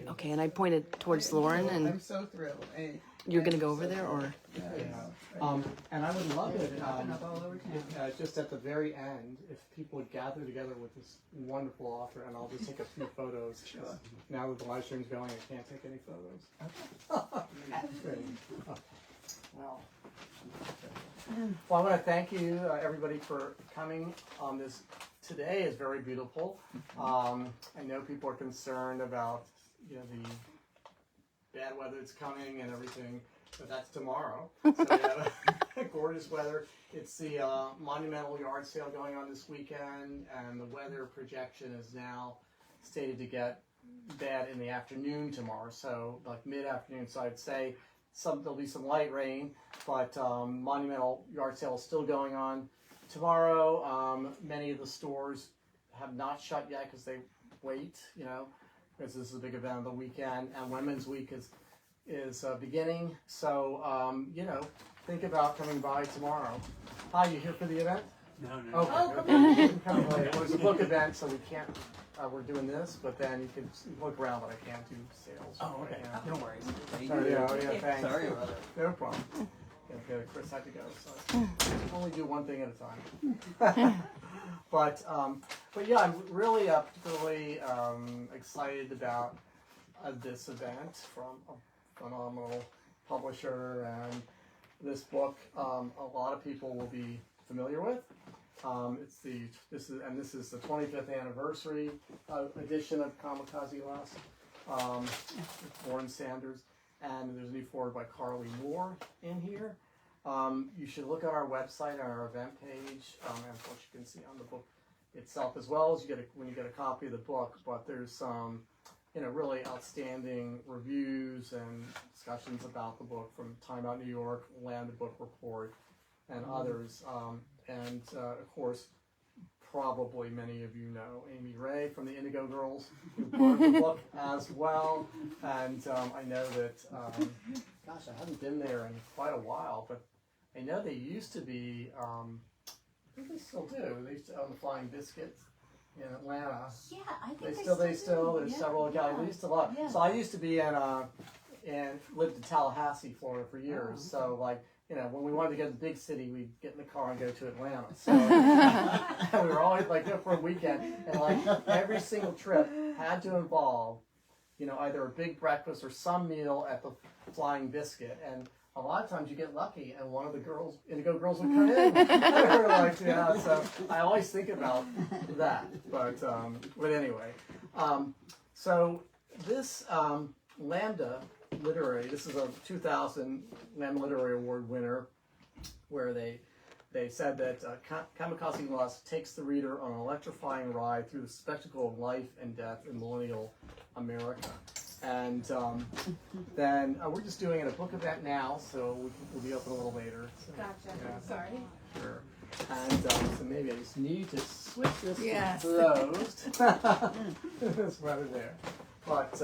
Okay, and I pointed towards Lauren, I'm and so thrilled. you're going to go over there, or? And I would love it, all over town. just at the very end, if people would gather together with this wonderful author, and I'll just take a few photos. Sure. Now that the live stream's going, I can't take any photos. Okay. Well, I want to thank you, everybody, for coming on this. Today is very beautiful. I know people are concerned about, the bad weather that's coming and everything, but that's tomorrow. So we have gorgeous weather. It's the monumental yard sale going on this weekend, and the weather projection is now stated to get bad in the afternoon tomorrow. So like mid-afternoon. So I'd say there'll be some light rain, but monumental yard sale is still going on tomorrow. Many of the stores have not shut yet because they wait, because this is a big event of the weekend, and Women's Week is beginning. So, think about coming by tomorrow. Hi, you here for the event? No. Okay. Come late. It was a book event, so we can't. We're doing this, but then you can look around, but I can't do sales. Oh, okay. Yeah. No worries. Sorry, yeah, thanks. Sorry about it. No problem. Okay, Chris had to go, so only do one thing at a time. But yeah, I'm really particularly excited about this event from a phenomenal publisher, and this book a lot of people will be familiar with. This is the 25th anniversary edition of Kamikaze Lust, with Lauren Sanders, and there's a new foreword by Carley Moore in here. You should look at our website, on our event page, and what you can see on the book itself, as well as when you get a copy of the book. But there's some, really outstanding reviews and discussions about the book from Time Out New York, Lambda Book Report, and others. Of course, probably many of you know Amy Ray from the Indigo Girls, who wrote the book as well. And I know that, gosh, I haven't been there in quite a while, but I know they used to be, I think they still do. They used to own the Flying Biscuits in Atlanta. Yeah, I think They they still, do. there's Yeah, several guys. We used to love. Yeah. So I used to be and lived in Tallahassee, Florida for years. Oh, okay. So when we wanted to go to the big city, we'd get in the car and go to Atlanta. So we were always for a weekend, and every single trip had to involve, either a big breakfast or some meal at the Flying Biscuit. And a lot of times you get lucky, and one of the Indigo Girls would come in. So I always think about that. But anyway, so this Lambda Literary, this is a 2000 Lambda Literary Award winner, where they said that Kamikaze Lust takes the reader on an electrifying ride through the spectacle of life and death in millennial America. And then we're just doing it at a book event now, so we'll be open a little later. So, Gotcha. yeah. Sorry. Sure. And so maybe I just need to switch this Yes. to closed. This weather there. But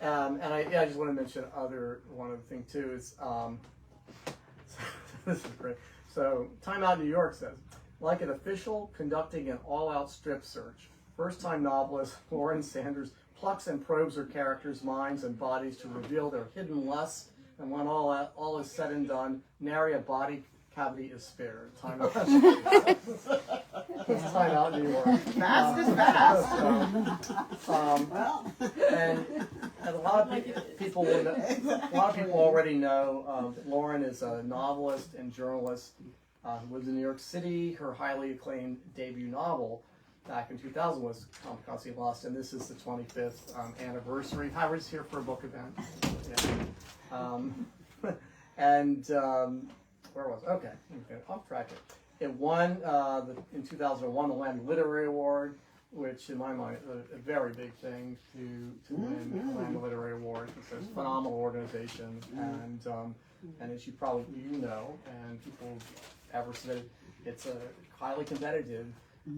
and I just want to mention one other thing too is this is great. So Time Out New York says, like an official conducting an all-out strip search, first-time novelist Lauren Sanders plucks and probes her characters' minds and bodies to reveal their hidden lusts, and when all is said and done, nary a body cavity is spared. Time Out. Time Out New York. Fast is fast. And a lot of people already know that Lauren is a novelist and journalist who lives in New York City. Her highly acclaimed debut novel back in 2000 was Kamikaze Lust, and this is the 25th anniversary. I was here for a book event. Yeah. Where was it? Okay, off track. It won in 2001 the Lambda Literary Award, which in my mind is a very big thing to win the Lambda Literary Award. It's a phenomenal organization, and as you probably and people ever said, it's a highly competitive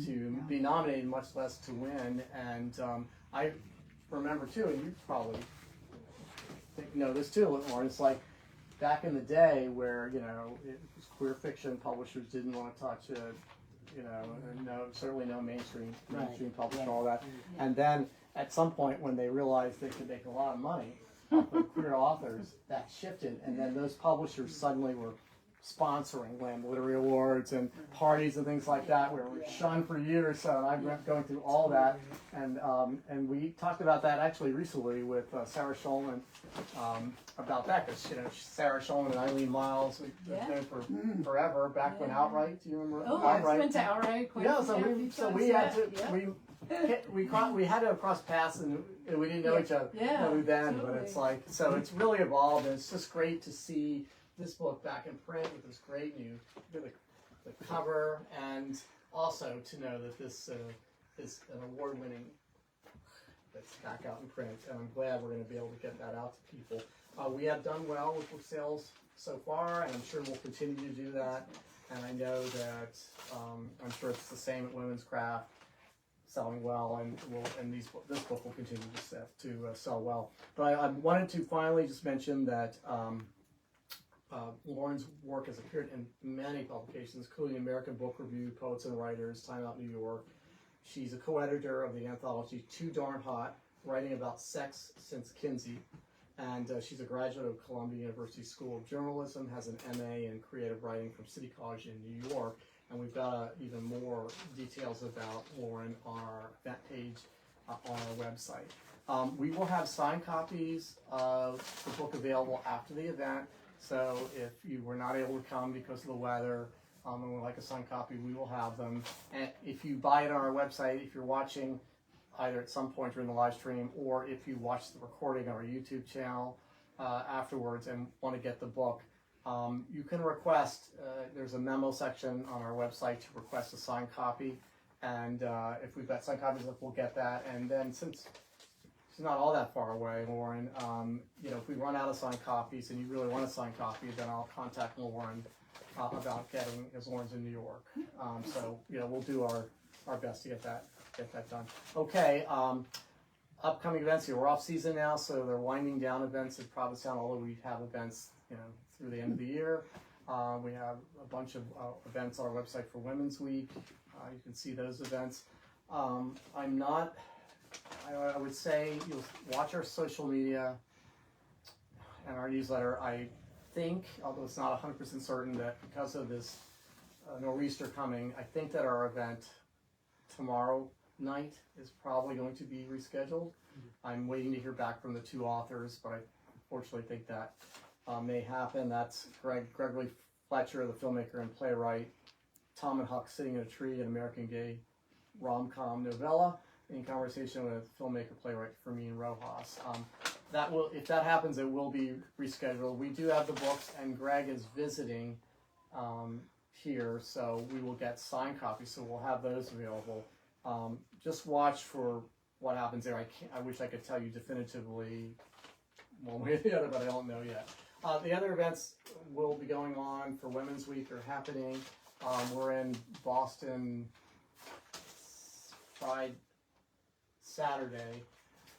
to be nominated, much less to win. And I remember too, and you probably know this too, Lauren. It's like back in the day where it was queer fiction publishers didn't want to touch certainly no mainstream publisher, all that. And then at some point when they realized they could make a lot of money off of queer authors, that shifted, and then those publishers suddenly were sponsoring Lambda Literary Awards and parties and things like that, where we were shunned for years. So and I've been going through all that, and we talked about that actually recently with Sarah Schulman about that, because Sarah Schulman and Eileen Miles we've known for forever, back when Outright. Do you remember? Oh, Outright? I went to Outright quite a few we times, had to we had to have crossed paths, and we didn't know each other then, but it's like, so it's really evolved, and it's just great to see this book back in print with this great new the cover, and also to know that this is an award-winning that's back out in print, and I'm glad we're going to be able to get that out to people. We have done well with book sales so far, and I'm sure we'll continue to do that. And I know that I'm sure it's the same at Women's Craft, selling well, and this book will continue to sell well. But I wanted to finally just mention that Lauren's work has appeared in many publications, including American Book Review, Poets and Writers, Time Out New York. She's a co-editor of the anthology Too Darn Hot, writing about sex since Kinsey. And she's a graduate of Columbia University School of Journalism, has an MA in creative writing from City College in New York. And we've got even more details about Lauren on our event page on our website. We will have signed copies of the book available after the event. So if you were not able to come because of the weather and would like a signed copy, we will have them. And if you buy it on our website, if you're watching either at some point during the live stream, or if you watch the recording on our YouTube channel afterwards and want to get the book, you can request, there's a memo section on our website to request a signed copy. And if we've got signed copies, we'll get that. And then since it's not all that far away, Lauren, if we run out of signed copies and you really want a signed copy, then I'll contact Lauren about getting, as Lauren's in New York. So we'll do our best to get that done. Okay, upcoming events here. We're off season now, so they're winding down events at Provincetown, although we have events through the end of the year. We have a bunch of events on our website for Women's Week. You can see those events. I would say you'll watch our social media and our newsletter. I think, although it's not 100% certain, that because of this nor'easter coming, I think that our event tomorrow night is probably going to be rescheduled. I'm waiting to hear back from the two authors, but I unfortunately think that may happen. That's Gregory Fletcher, the filmmaker and playwright, Tom and Huck Sitting in a Tree, an American gay rom-com novella, in conversation with filmmaker playwright Fermin Rojas. If that happens, it will be rescheduled. We do have the books, and Greg is visiting here, so we will get signed copies, so we'll have those available. Just watch for what happens there. I wish I could tell you definitively one way or the other, but I don't know yet. The other events will be going on for Women's Week are happening. We're in Boston Saturday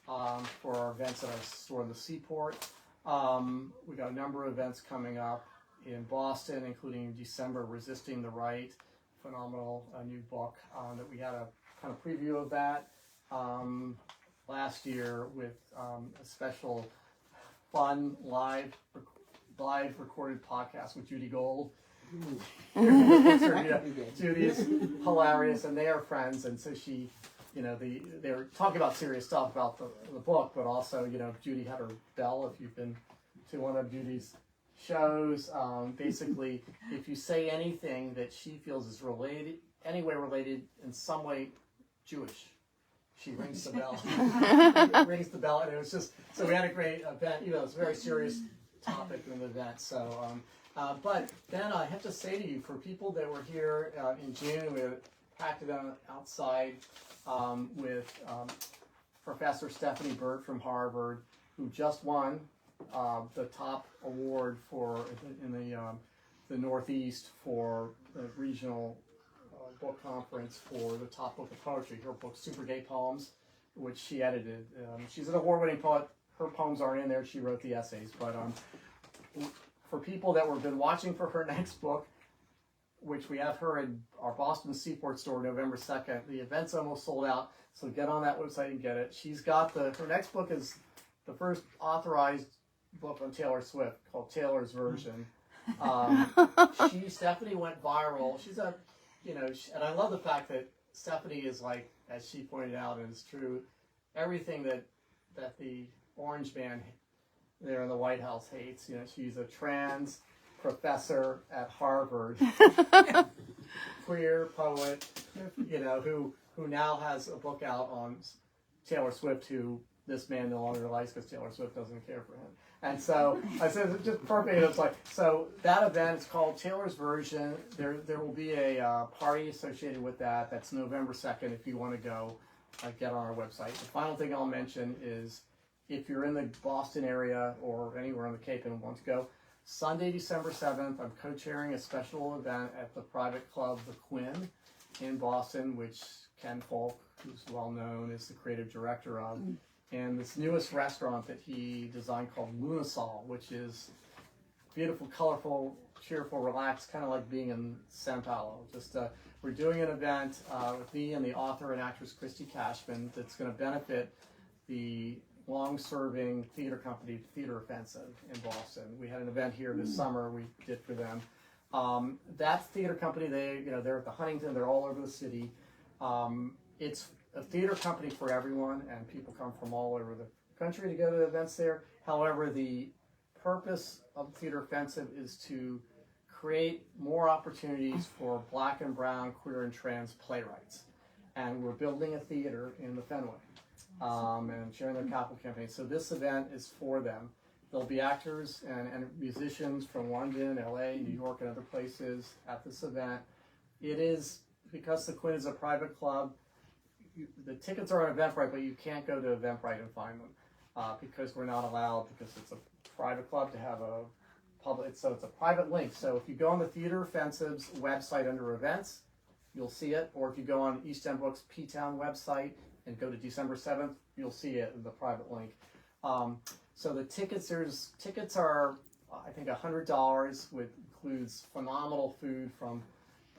for our events at our store in the Seaport. We got a number of events coming up in Boston, including in December, Resisting the Right, phenomenal new book that we had a kind of preview of that last year with a special fun live recorded podcast with Judy Gold. Judy is hilarious, and they are friends, and so she, they were talking about serious stuff about the book, but also, Judy had her bell. If you've been to one of Judy's shows, basically, if you say anything that she feels is related, anyway related in some way Jewish, she rings the bell. Rings the bell, and it was just, so we had a great event. It was a very serious topic in the event. So, but then I have to say to you, for people that were here in June, we packed it outside with Professor Stephanie Burt from Harvard, who just won the top award in the Northeast for the regional book conference for the top book of poetry. Her book, Super Gay Poems, which she edited. She's an award-winning poet. Her poems aren't in there. She wrote the essays. But for people that have been watching for her next book, which we have her in our Boston Seaport store November 2nd. The event's almost sold out, so get on that website and get it. She's got her next book is the first authorized book on Taylor Swift called Taylor's Version. Stephanie went viral. She's and I love the fact that Stephanie is like, as she pointed out, and it's true, everything that the orange man there in the White House hates. She's a trans professor at Harvard, queer poet, who now has a book out on Taylor Swift, who this man no longer likes because Taylor Swift doesn't care for him. And so I said, it's just perfect. It's like, so that event is called Taylor's Version. There will be a party associated with that. That's November 2nd. If you want to go, get on our website. The final thing I'll mention is if you're in the Boston area or anywhere on the Cape and want to go, Sunday, December 7th, I'm co-chairing a special event at the private club, The Quinn, in Boston, which Ken Folk, who's well known, is the creative director of. And this newest restaurant that he designed called Lunasol, which is beautiful, colorful, cheerful, relaxed, kind of like being in Sao Paulo. We're doing an event with me and the author and actress Christy Cashman that's going to benefit the long-serving theater company, Theater Offensive in Boston. We had an event here this summer we did for them. That theater company, they're at the Huntington, they're all over the city. It's a theater company for everyone, and people come from all over the country to go to events there. However, the purpose of Theater Offensive is to create more opportunities for Black and brown, queer and trans playwrights. And we're building a theater in the Fenway. And sharing their capital campaign. So this event is for them. There'll be actors and musicians from London, LA, New York, and other places at this event. It is, because the Quinn is a private club, the tickets are on Eventbrite, but you can't go to Eventbrite and find them because we're not allowed, because it's a private club, to have a public, so it's a private link. So if you go on the Theater Offensive's website under events, you'll see it. Or if you go on East End Books P-Town website and go to December 7th, you'll see it in the private link. So the tickets are, I think, $100, which includes phenomenal food from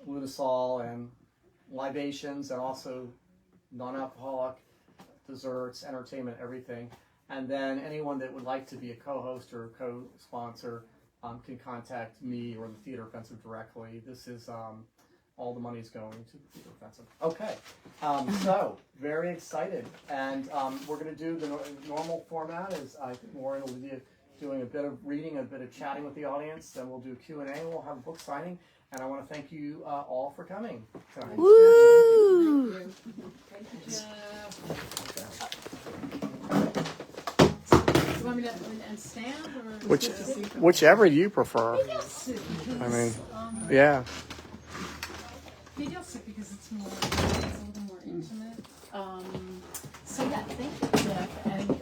Lunasol and libations, and also non-alcoholic desserts, entertainment, everything. And then anyone that would like to be a co-host or a co-sponsor can contact me or the Theater Offensive directly. This is all the money's going to the Theater Offensive. Okay, so very excited, and we're going to do the normal format. Is I think Lauren will be doing a bit of reading, a bit of chatting with the audience. Then we'll do Q&A. We'll have a book signing, and I want to thank you all for coming tonight. Woo! Thank you, Jeff. You want me to stand or Whichever you prefer. maybe I'll sit because, I mean, yeah. maybe I'll sit because it's a little more intimate. So yeah, thank you, Jeff. And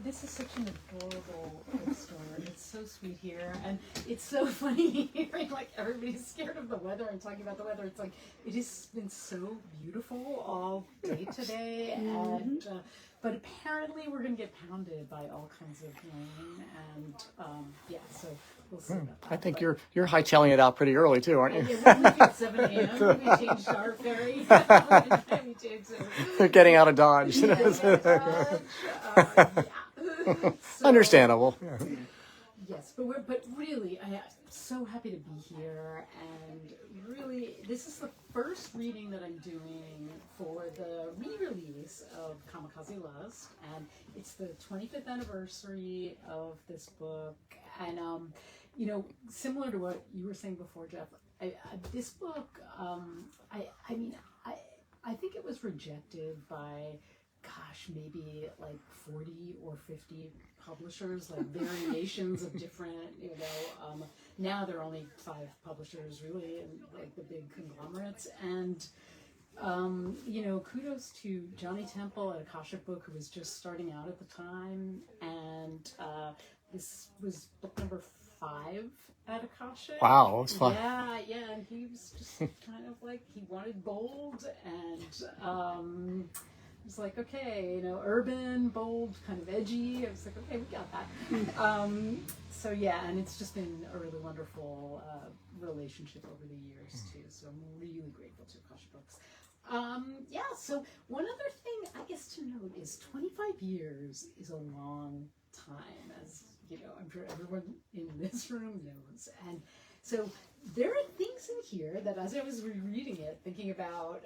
this is such an adorable bookstore. It's so sweet here, and it's so funny hearing like everybody's scared of the weather and talking about the weather. It's like it has been so beautiful all day today, and but apparently we're going to get pounded by all kinds of rain, and yeah, so we'll see about that. I think you're hightailing it out pretty early too, aren't you? Yeah, we're leaving at 7 a.m. We changed our ferry. We changed You're getting out of Dodge. So, Understandable. yes, but really, I'm so happy to be here, and really, this is the first reading that I'm doing for the re-release of Kamikaze Lust, and it's the 25th anniversary of this book, and you know, similar to what you were saying before, Jeff, this book, I think it was rejected by, gosh, maybe like 40 or 50 publishers, like variations of different, you know, now there are only 5 publishers really, and like the big conglomerates, and you know, kudos to Johnny Temple at Akashic Book, who was just starting out at the time, and this was book number 5 at Akashic. Wow, that's fun. Yeah, and he was just kind of like, he wanted bold, and was like, okay, you know, urban, bold, kind of edgy. I was like, okay, we got that. So yeah, and it's just been a really wonderful relationship over the years too. So I'm really grateful to Akash Books. Yeah, so one other thing I guess to note is 25 years is a long time, as you know, I'm sure everyone in this room knows. And so there are things in here that as I was rereading it, thinking about,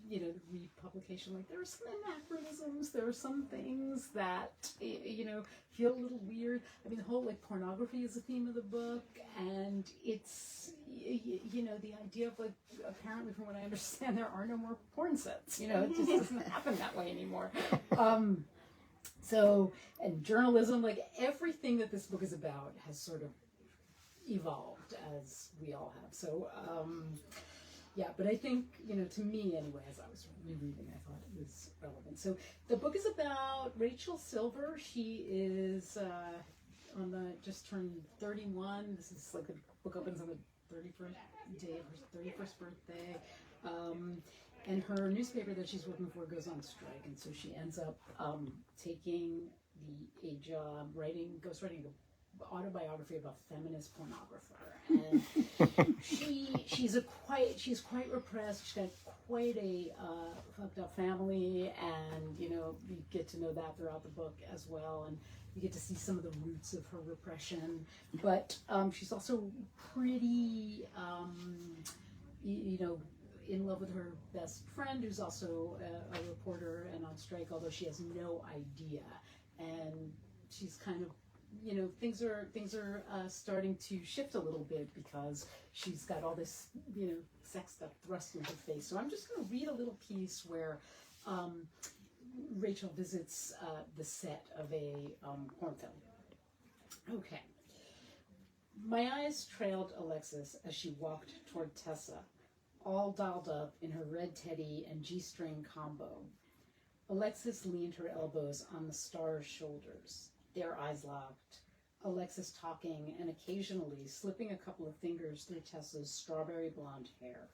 you know, the republication, like there are some anachronisms, there are some things that, you know, feel a little weird. I mean, the whole like pornography is the theme of the book, and it's, you know, the idea of like, apparently from what I understand, there are no more porn sets, you know, it just doesn't happen that way anymore. So, and journalism, like everything that this book is about has sort of evolved as we all have. So, yeah, but I think, you know, to me anyway, as I was rereading, I thought it was relevant. So the book is about Rachel Silver. She is just turned 31. This is like the book opens on the 31st day of her 31st birthday. And her newspaper that she's working for goes on strike. And so she ends up taking a job ghostwriting an autobiography of a feminist pornographer. And she's quite repressed. She's got quite a fucked up family, and you know, you get to know that throughout the book as well, and you get to see some of the roots of her repression. But she's also pretty, you know, in love with her best friend, who's also a reporter and on strike, although she has no idea. And she's kind of, you know, things are starting to shift a little bit because she's got all this, you know, sex stuff thrust in her face. So I'm just going to read a little piece where Rachel visits the set of a porn film. Okay. My eyes trailed Alexis as she walked toward Tessa, all dolled up in her red teddy and G-string combo. Alexis leaned her elbows on the star's shoulders, their eyes locked. Alexis talking and occasionally slipping a couple of fingers through Tessa's strawberry blonde hair.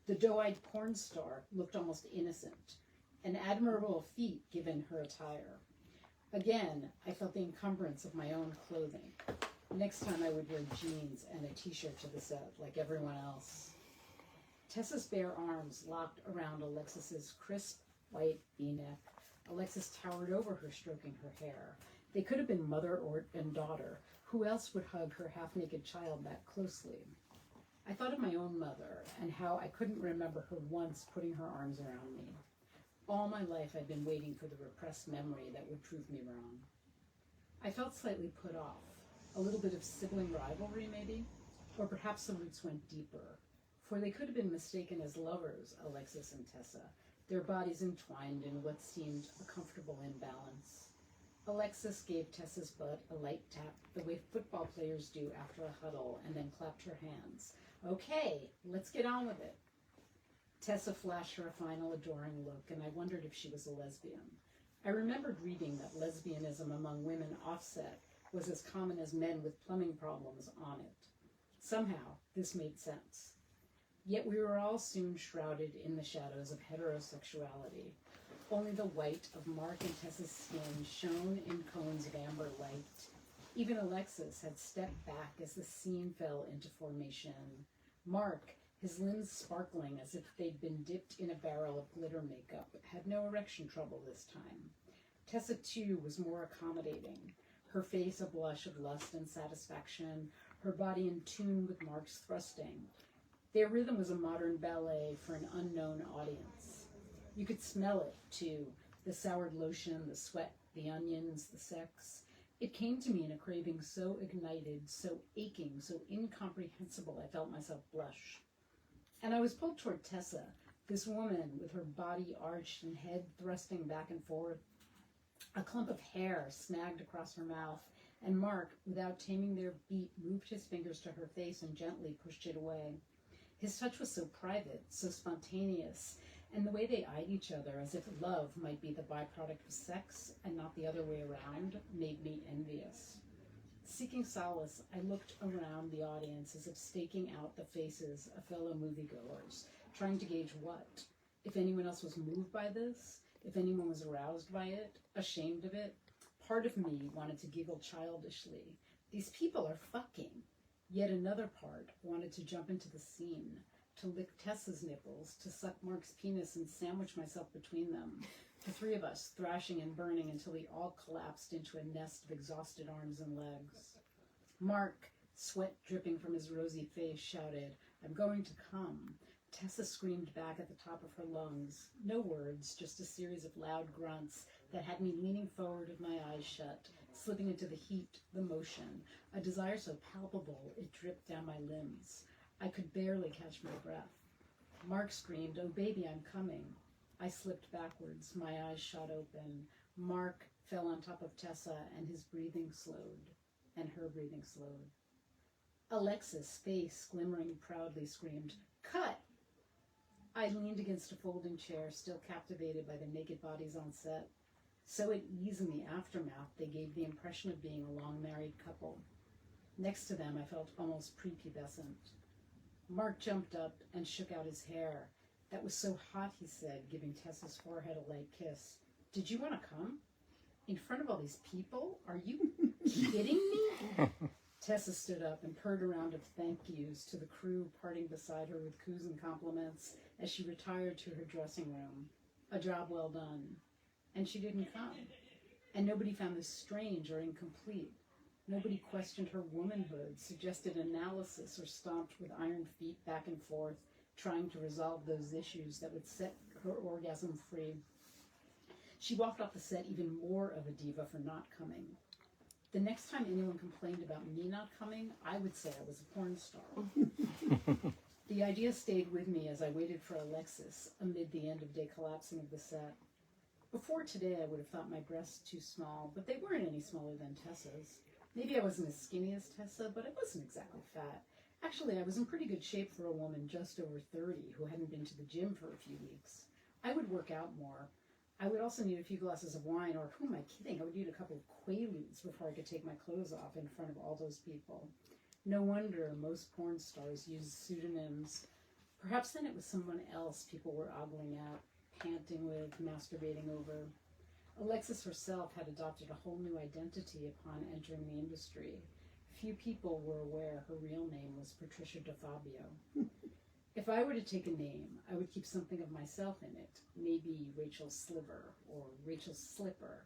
The doe-eyed porn star looked almost innocent, an admirable feat given her attire. Again, I felt the encumbrance of my own clothing. Next time I would wear jeans and a t-shirt to the set like everyone else. Tessa's bare arms locked around Alexis's crisp white v-neck. Alexis towered over her, stroking her hair. They could have been mother and daughter. Who else would hug her half-naked child that closely? I thought of my own mother and how I couldn't remember her once putting her arms around me. All my life I'd been waiting for the repressed memory that would prove me wrong. I felt slightly put off. A little bit of sibling rivalry, maybe? Or perhaps the roots went deeper. For they could have been mistaken as lovers, Alexis and Tessa, their bodies entwined in what seemed a comfortable imbalance. Alexis gave Tessa's butt a light tap, the way football players do after a huddle, and then clapped her hands. Okay, let's get on with it. Tessa flashed her a final adoring look, and I wondered if she was a lesbian. I remembered reading that lesbianism among women offset was as common as men with plumbing problems on it. Somehow, this made sense. Yet we were all soon shrouded in the shadows of heterosexuality. Only the white of Mark and Tessa's skin shone in cones of amber light. Even Alexis had stepped back as the scene fell into formation. Mark, his limbs sparkling as if they'd been dipped in a barrel of glitter makeup, had no erection trouble this time. Tessa, too, was more accommodating, her face a blush of lust and satisfaction, her body in tune with Mark's thrusting. Their rhythm was a modern ballet for an unknown audience. You could smell it, too, the soured lotion, the sweat, the onions, the sex. It came to me in a craving so ignited, so aching, so incomprehensible I felt myself blush. And I was pulled toward Tessa, this woman with her body arched and head thrusting back and forth, a clump of hair snagged across her mouth, and Mark, without taming their beat, moved his fingers to her face and gently pushed it away. His touch was so private, so spontaneous, and the way they eyed each other as if love might be the byproduct of sex and not the other way around made me envious. Seeking solace, I looked around the audience as if staking out the faces of fellow moviegoers, trying to gauge what. if anyone else was moved by this, if anyone was aroused by it, ashamed of it. Part of me wanted to giggle childishly. These people are fucking. Yet another part wanted to jump into the scene, to lick Tessa's nipples, to suck Mark's penis and sandwich myself between them. The three of us, thrashing and burning until we all collapsed into a nest of exhausted arms and legs. Mark, sweat dripping from his rosy face, shouted, "I'm going to come." Tessa screamed back at the top of her lungs. No words, just a series of loud grunts that had me leaning forward with my eyes shut, slipping into the heat, the motion, a desire so palpable it dripped down my limbs. I could barely catch my breath. Mark screamed, "Oh baby, I'm coming." I slipped backwards, my eyes shot open. Mark fell on top of Tessa, and his breathing slowed, and her breathing slowed. Alexis, face glimmering proudly, screamed, "Cut!" I leaned against a folding chair, still captivated by the naked bodies on set. So at ease in the aftermath, they gave the impression of being a long-married couple. Next to them, I felt almost prepubescent. Mark jumped up and shook out his hair. "That was so hot," he said, giving Tessa's forehead a light kiss. "Did you want to come? In front of all these people? Are you kidding me?" Tessa stood up and purred a round of thank yous to the crew parting beside her with coos and compliments as she retired to her dressing room. A job well done. And she didn't come. And nobody found this strange or incomplete. Nobody questioned her womanhood, suggested analysis, or stomped with iron feet back and forth, trying to resolve those issues that would set her orgasm free. She walked off the set even more of a diva for not coming. The next time anyone complained about me not coming, I would say I was a porn star. The idea stayed with me as I waited for Alexis amid the end-of-day collapsing of the set. Before today, I would have thought my breasts too small, but they weren't any smaller than Tessa's. Maybe I wasn't as skinny as Tessa, but I wasn't exactly fat. Actually, I was in pretty good shape for a woman just over 30 who hadn't been to the gym for a few weeks. I would work out more. I would also need a few glasses of wine, or who am I kidding? I would need a couple of Quaaludes before I could take my clothes off in front of all those people. No wonder most porn stars use pseudonyms. Perhaps then it was someone else people were ogling at, panting with, masturbating over. Alexis herself had adopted a whole new identity upon entering the industry. Few people were aware her real name was Patricia DeFabio. If I were to take a name, I would keep something of myself in it. Maybe Rachel Sliver or Rachel Slipper.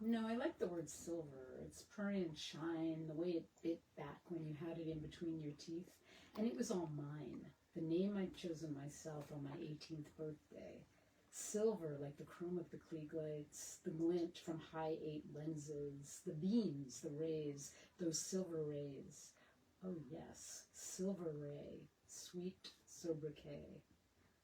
No, I like the word silver. Its prurient shine, the way it bit back when you had it in between your teeth. And it was all mine. The name I'd chosen myself on my 18th birthday. Silver like the chrome of the Klieg lights, the glint from high 8 lenses, the beams, the rays, those silver rays. Oh yes, silver ray, sweet sobriquet.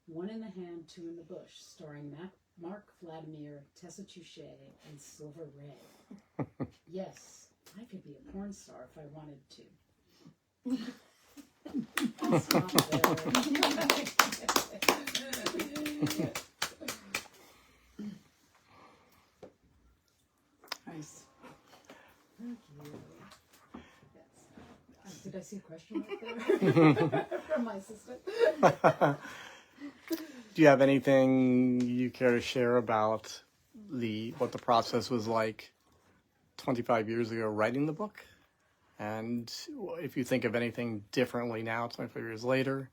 One in the hand, two in the bush, starring Mark Vladimir, Tessa Touche, and Silver Ray. Yes, I could be a porn star if I wanted to. That's not fair. Nice. Thank you. Yes. Did I see a question right there from my assistant? Do you have anything you care to share about what the process was like 25 years ago writing the book? And if you think of anything differently now, 25 years later,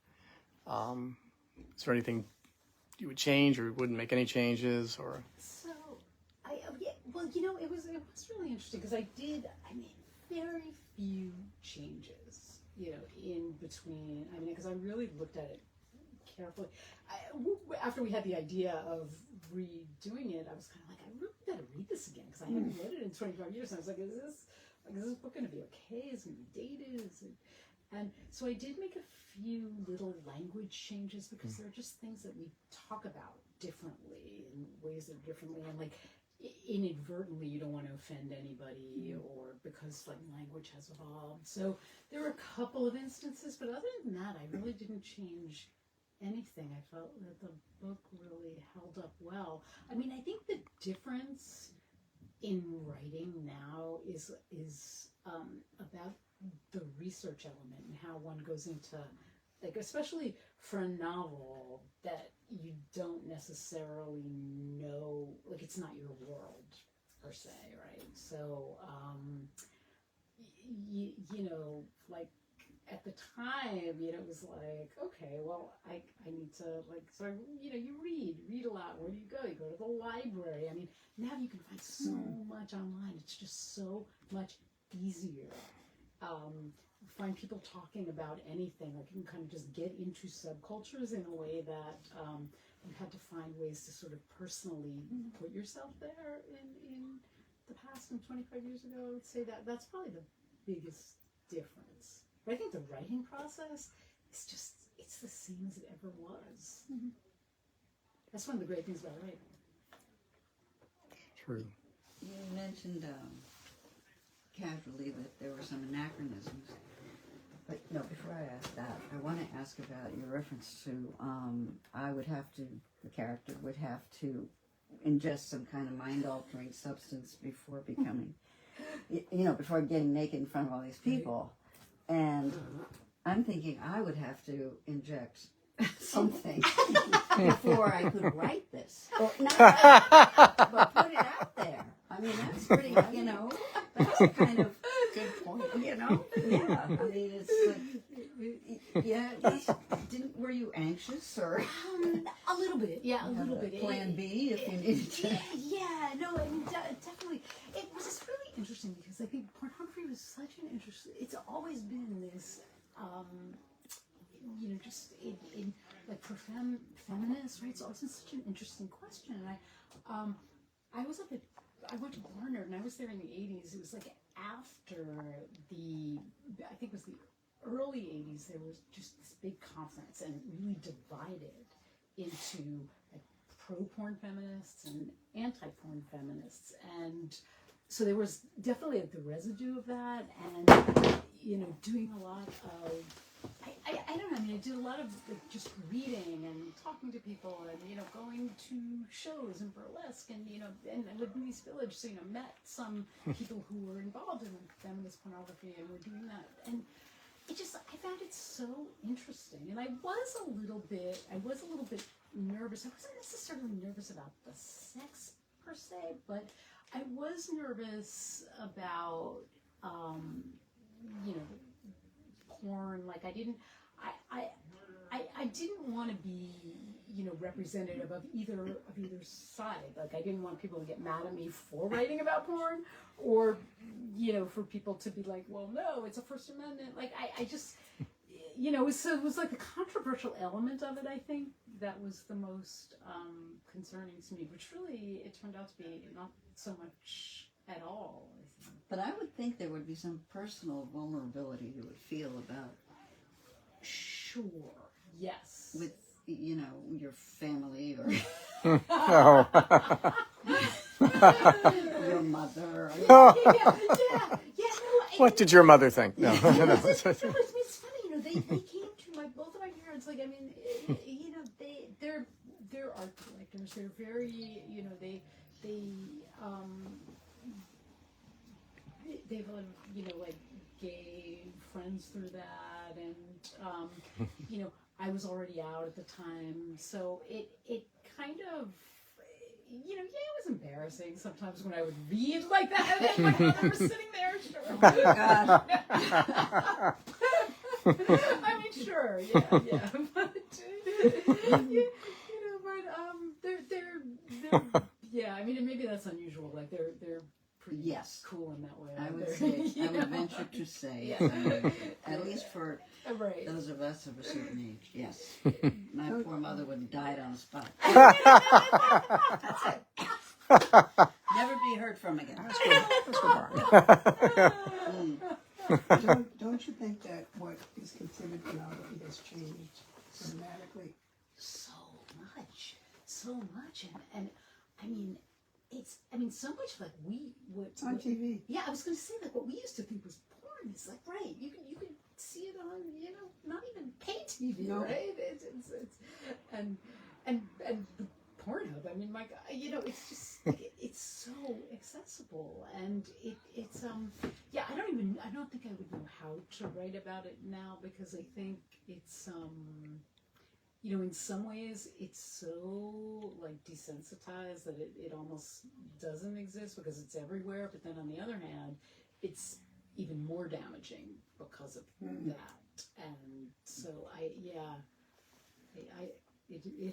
is there anything you would change or wouldn't make any changes? Or So, well, it was really interesting because I made very few changes, in between. Because I really looked at it carefully. After we had the idea of redoing it, I was kind of like, I really better read this again because I haven't read it in 25 years. And I was like, is this book going to be okay? Is it going to be dated? And so I did make a few little language changes because there are just things that we talk about differently in ways that are differently, and like inadvertently you don't want to offend anybody, or because like language has evolved. So there were a couple of instances, but other than that, I really didn't change anything. I felt that the book really held up well. I think the difference in writing now is about the research element and how one goes into, like, especially for a novel that you don't necessarily know, like it's not your world per se, right? So, you know, like at the time, you know, it was like, okay, well, I need to like, so I, you know, you read a lot. Where do you go? You go to the library. I mean, now you can find so much online. It's just so much easier. Find people talking about anything. Like you can kind of just get into subcultures in a way that you had to find ways to sort of personally put yourself there in the past. And 25 years ago, I would say that's probably the biggest difference. But I think the writing process is just, it's the same as it ever was. That's one of the great things about writing. True. You mentioned casually that there were some anachronisms. But no, before I ask that, I want to ask about your reference to the character would have to ingest some kind of mind-altering substance before becoming, before getting naked in front of all these people. And I'm thinking I would have to inject something before I could write this. Or not, but put it out there. I mean, that's pretty, that's a kind of Good point. Yeah. I mean, it's like, were you anxious or A little bit, yeah, a little bit. Plan B if you needed to? Yeah, no, I mean, definitely. It was just really interesting because I think pornography was such an interesting. It's always been this, just in like for feminists, right? It's always been such an interesting question. And I went to Barnard, and I was there in the 80s. It was like after I think it was the early 80s, there was just this big conference and really divided into like pro-porn feminists and anti-porn feminists. And so there was definitely like the residue of that, and, doing a lot of, I don't know, I mean, I did a lot of like, just reading and talking to people and, going to shows and burlesque and, and I lived in East Village, so, met some people who were involved in feminist pornography and were doing that. And I found it so interesting. And I was a little bit nervous. I wasn't necessarily nervous about the sex per se, but I was nervous about, porn. Like I didn't want to be, representative of either side. Like I didn't want people to get mad at me for writing about porn, or, for people to be like, well, no, it's a First Amendment. Like I just, it was like the controversial element of it. I think that was the most concerning to me, which really it turned out to be not so much at all. I think. But I would think there would be some personal vulnerability you would feel about. Sure. Yes. With, your family or No. your mother. No, What did your mother think? No. It's funny, they came to both of my parents. Like, I mean, they're art collectors. They're very, they've like gay friends through that, and I was already out at the time, so it kind of. It was embarrassing sometimes when I would read like that, and my mother was sitting there. Sure. Oh my God. I mean, sure, yeah, but they're yeah. I mean, and maybe that's unusual. Like they're pretty cool in that way. I would say, I would venture to say, at least for those of us of a certain age, yes. My poor mother would have died on the spot. That's it. Never be heard from again. Don't you think that what is considered pornography has changed dramatically? So much, and I mean, so much like It's on TV. Yeah, I was going to say that what we used to think was porn is like, right, you can see it on, not even pay TV, right? It's and the Pornhub, I mean, my God, it's just, it's so accessible, and it's I don't think I would know how to write about it now, because I think it's, you know, in some ways it's so like desensitized that it almost doesn't exist because it's everywhere. But then on the other hand, it's even more damaging because of that. And so it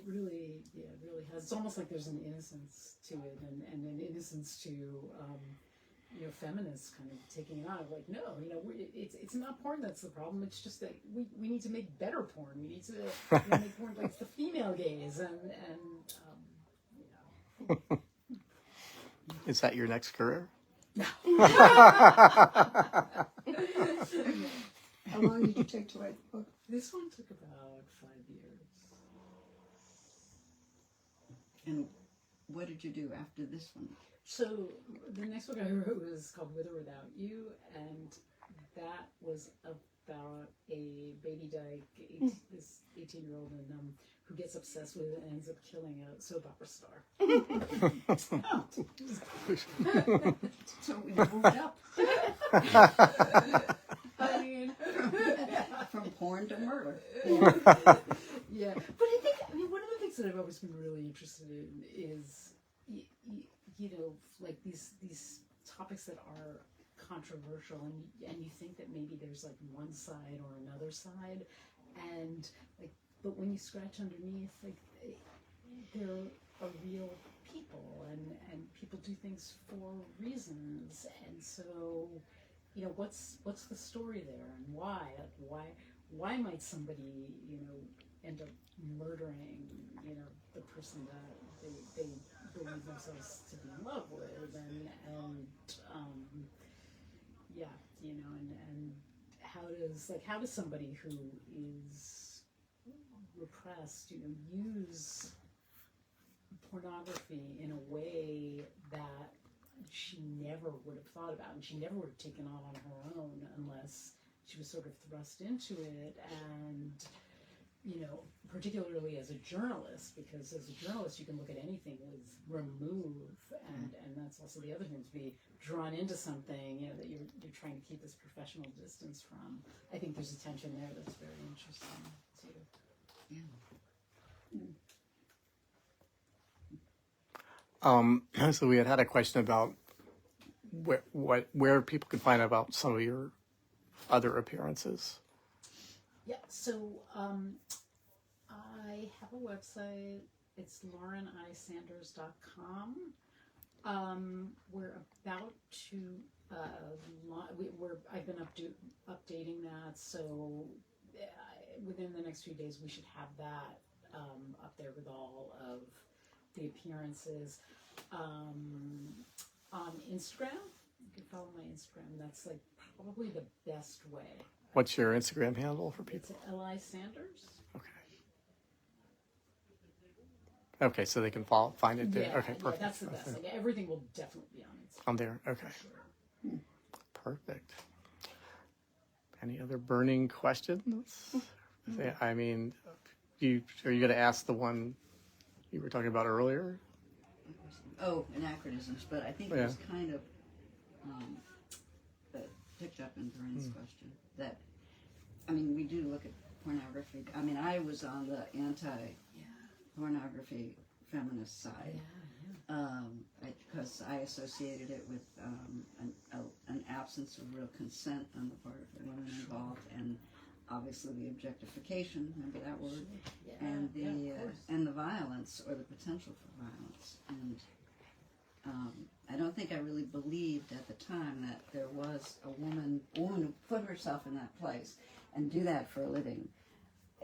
really has. It's almost like there's an innocence to it, and an innocence to you know, feminists kind of taking it on of like, no, you know, it's not porn that's the problem. It's just that we need to make better porn. We need to make porn like the female gaze, and you know. Is that your next career? How long did you take to write the book? This one took about 5 years. And what did you do after this one? So the next book I wrote was called With or Without You, and that was about a baby dyke, this 18-year-old, and who gets obsessed with it and ends up killing a soap opera star. So we moved up I mean, from porn to murder. yeah. But I mean, one of the things that I've always been really interested in is, you know, like these topics that are controversial, and you think that maybe there's like one side or another side, and like, but when you scratch underneath, like there are real people, and people do things for reasons, and so, you know, what's the story there, and why? Like, why might somebody, you know, end up murdering, you know, the person that they believe themselves to be in love with, and yeah, you know, and how does somebody who is repressed, you know, use pornography in a way that she never would have thought about, and she never would have taken on her own unless she was sort of thrust into it. And, you know, particularly as a journalist, because as a journalist you can look at anything with remove, and that's also the other thing, to be drawn into something, you know, that you're trying to keep this professional distance from. I think there's a tension there that's very interesting too. Yeah. So we had a question about where people can find out about some of your other appearances. Yeah, so I have a website. It's laurenisanders.com. We're about to I've been updating that, so within the next few days we should have that up there with all of the appearances. On Instagram, you can follow my Instagram. That's like probably the best way. What's your Instagram handle for people? It's Li Sanders. Okay. Okay, so they can find it there. Yeah, Okay, perfect. Yeah, that's the best. Like, everything will definitely be on Instagram. On there. Okay. Sure. Perfect. Any other burning questions? I mean, are you going to ask the one you were talking about earlier? Oh, anachronisms, but I think it was kind of picked up in Corinne's question. That, I mean, we do look at pornography. I mean, I was on the anti-pornography feminist side because I associated it with an absence of real consent on the part of the women involved, and obviously the objectification, remember that word, and the violence, or the potential for violence. And I don't think I really believed at the time that there was a woman who put herself in that place and do that for a living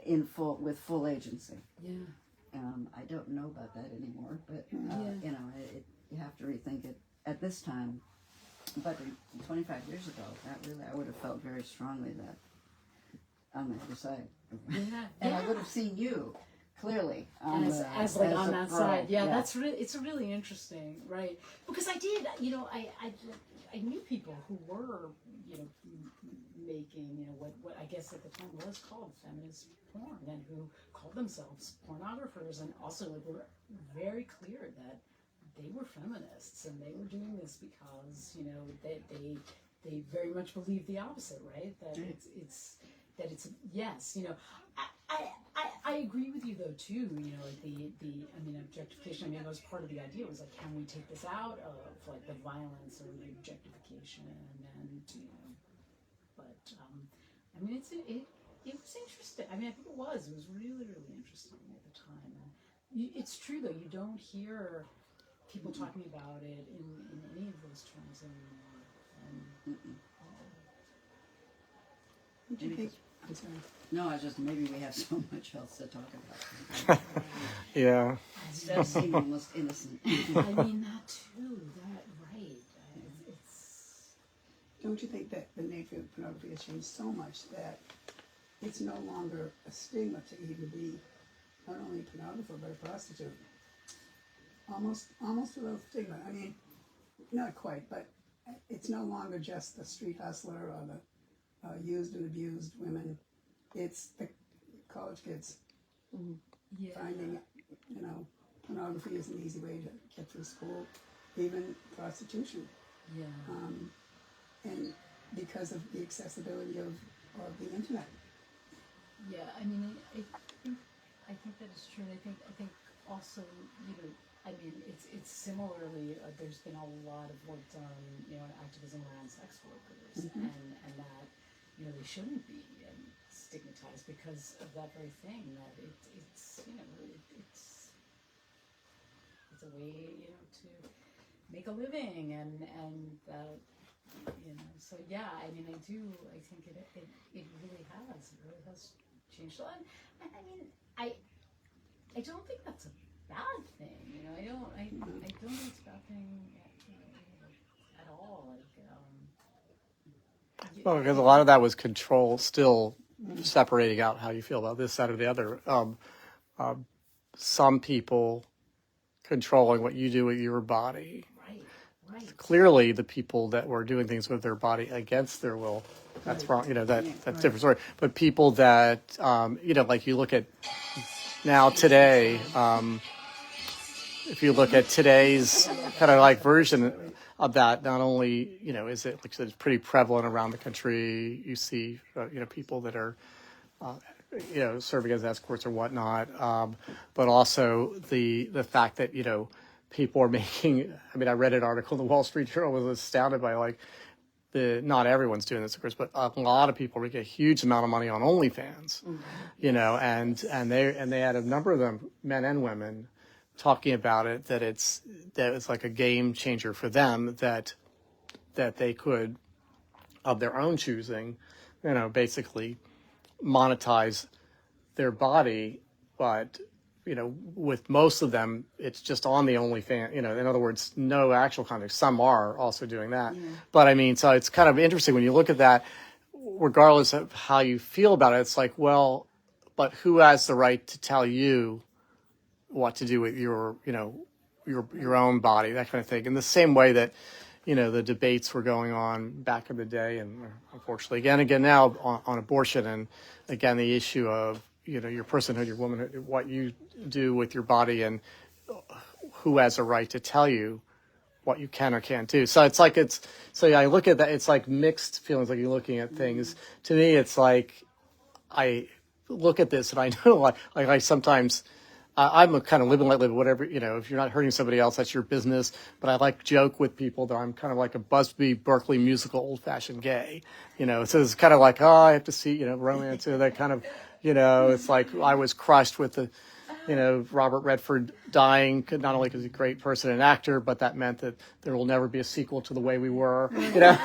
with full agency. Yeah. I don't know about that anymore, but you know, you have to rethink it at this time. But 25 years ago, I would have felt very strongly that on the other side. And I would have seen you clearly on as on that side. Yeah, that's it's really interesting, right? Because I did, you know, I knew people who were, you know, making, you know, what I guess at the time was called feminist porn, and who called themselves pornographers, and also were very clear that they were feminists, and they were doing this because, you know, they very much believed the opposite, right? That it's yes, you know, I agree with you though too. You know, like objectification. I mean, that was part of the idea. Was like, can we take this out of like the violence or the objectification, and you know, but I mean, it was interesting. I mean, I think it was really interesting at the time. It's true though. You don't hear people talking about it in any of those terms anymore. What do you think? I'm sorry. No, I just maybe we have so much else to talk about. Yeah. It does seem almost innocent. I mean, that too. That right. It's Don't you think that the nature of pornography has changed so much that it's no longer a stigma to even be not only a pornographer but a prostitute? Almost without stigma. I mean, not quite, but it's no longer just the street hustler or the used and abused women. It's the college kids finding, you know, pornography is an easy way to get through school, even prostitution. yeah. And because of the accessibility of the internet. Yeah, I mean, I think that is true. And I think also, you know, I mean, it's similarly. There's been a lot of work done, you know, in activism around sex workers, and that, you know, they shouldn't be stigmatized because of that very thing. That it's you know, it's a way, you know, to make a living, and you know. So yeah, I mean, I think it really has changed a lot. And I mean, I don't think that's a bad thing, you know. I don't think it's a bad thing at all. Like, Well, because a lot of that was control, still separating out how you feel about this, that, or the other. Some people controlling what you do with your body. right. Clearly, the people that were doing things with their body against their will, that's wrong. You know, that's a different story. But people that, you know, like you look at now today, if you look at today's kind of like version of that, not only, you know, is it, like I said, it's pretty prevalent around the country. You see, you know, people that are, you know, serving as escorts or whatnot, but also the fact that, you know, people are making. I mean, I read an article in the Wall Street Journal, was astounded by like not everyone's doing this, of course, but a lot of people make a huge amount of money on OnlyFans, you know, and they had a number of them, men and women, talking about it, that it's like a game changer for them, that they could, of their own choosing, you know, basically monetize their body. But, you know, with most of them, it's just on the OnlyFans, you know, in other words, no actual content. Some are also doing that. But I mean, so it's kind of interesting when you look at that, regardless of how you feel about it, it's like, well, but who has the right to tell you what to do with your, you know, your own body, that kind of thing. In the same way that, you know, the debates were going on back in the day, and unfortunately again now on abortion, and again the issue of, you know, your personhood, your womanhood, what you do with your body, and who has a right to tell you what you can or can't do. So it's like so yeah, I look at that, it's like mixed feelings, like you're looking at things. To me, it's like I look at this and I know like I sometimes. I'm a kind of live and let live, whatever, you know, if you're not hurting somebody else, that's your business. But I like joke with people that I'm kind of like a Busby Berkeley musical old-fashioned gay, you know. So it's kind of like, oh, I have to see, you know, romance, that kind of, you know, it's like I was crushed with the, you know, Robert Redford dying, not only because he's a great person and actor, but that meant that there will never be a sequel to The Way We Were, you know.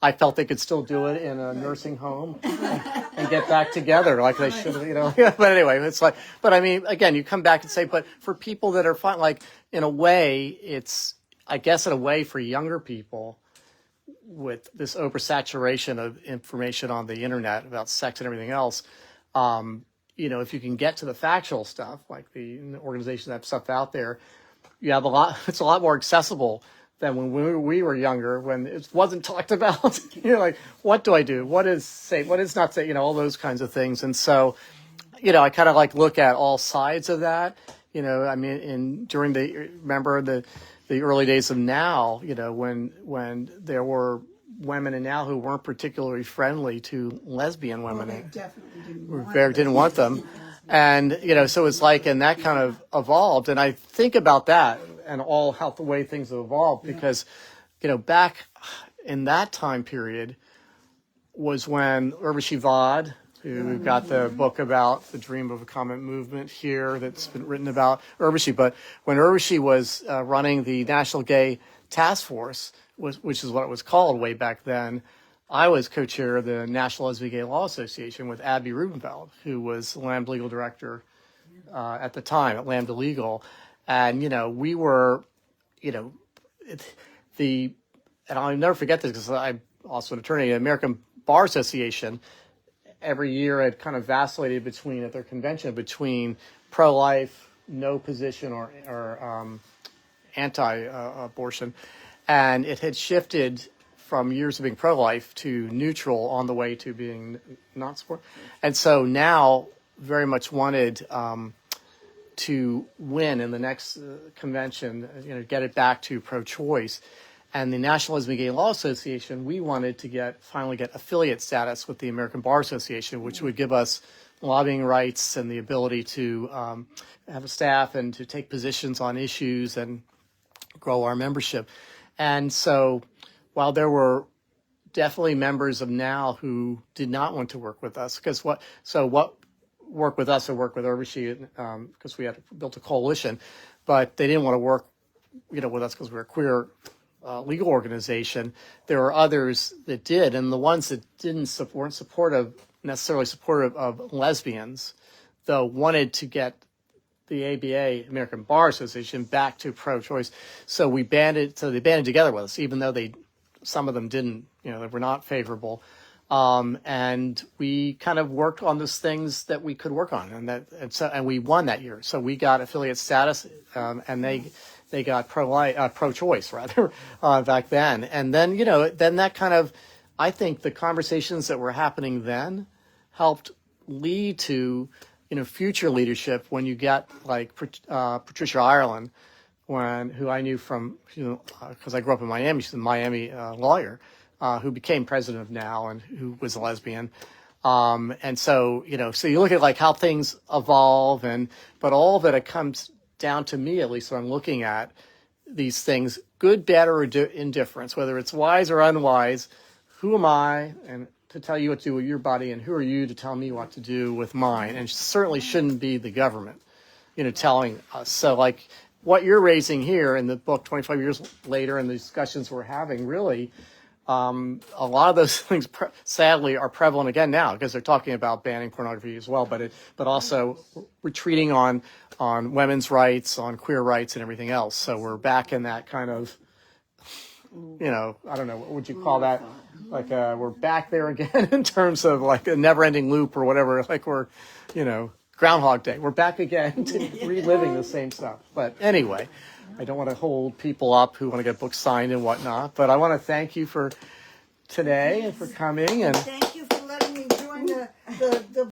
I felt they could still do it in a nursing home and get back together like they should have, you know. But anyway, it's like, but I mean, again, you come back and say, but for people that are fine, like in a way, it's, I guess in a way for younger people with this oversaturation of information on the internet about sex and everything else, you know, if you can get to the factual stuff, like the organizations that have stuff out there, you have it's a lot more accessible than when we were younger, when it wasn't talked about. You know, like, what do I do? What is safe? What is not safe? You know, all those kinds of things. And so, you know, I kind of like look at all sides of that. You know, I mean, remember the early days of Now, you know, when there were women in now who weren't particularly friendly to lesbian Well, women. they definitely didn't We want very didn't want them. And, so it's like, and that kind of evolved. And I think about that and all how the way things have evolved because, back in that time period was when Urvashi Vaught, who got the book about the dream of a common movement here that's been written about Urvashi. But when Urvashi was running the National Gay Task Force, which is what it was called way back then, I was co-chair of the National Lesbian Gay Law Association with Abby Rubenfeld, who was Lambda legal director at the time at Lambda Legal. And, we were, and I'll never forget this because I'm also an attorney, the American Bar Association every year had kind of vacillated between, at their convention, between pro-life, no position, or anti-abortion. And it had shifted from years of being pro-life to neutral on the way to being not support. And so now very much wanted to win in the next convention, get it back to pro-choice. And the National Lesbian Gay Law Association, we wanted to finally get affiliate status with the American Bar Association, which would give us lobbying rights and the ability to have a staff and to take positions on issues and grow our membership. And so while there were definitely members of NOW who did not want to work with us, because what work with us or work with Urvashi, because we had built a coalition, but they didn't want to work, with us because we were a queer legal organization. There were others that did, and the ones that weren't necessarily supportive of lesbians, though wanted to get the ABA, American Bar Association, back to pro-choice. So they banded together with us, even though some of them didn't, they were not favorable. And we kind of worked on those things that we could work on, and we won that year. So we got affiliate status, and they got pro-choice rather back then. And then then that kind of, I think the conversations that were happening then helped lead to future leadership when you get like Patricia Ireland, who I knew from because I grew up in Miami. She's a Miami lawyer who became president of NOW and who was a lesbian. And so so you look at like how things evolve, but all of it comes down to me, at least when I'm looking at these things, good, bad, or indifference, whether it's wise or unwise. Who am I and to tell you what to do with your body, and who are you to tell me what to do with mine? And certainly shouldn't be the government, telling us. So like what you're raising here in the book 25 years later and the discussions we're having, really, a lot of those things sadly are prevalent again now because they're talking about banning pornography as well, but also retreating on women's rights, on queer rights, and everything else. So we're back in that kind of, I don't know, what would you call that? Like we're back there again in terms of like a never-ending loop or whatever. Like we're, Groundhog Day. We're back again to reliving the same stuff. But anyway, I don't want to hold people up who want to get books signed and whatnot. But I want to thank you for today and for coming. And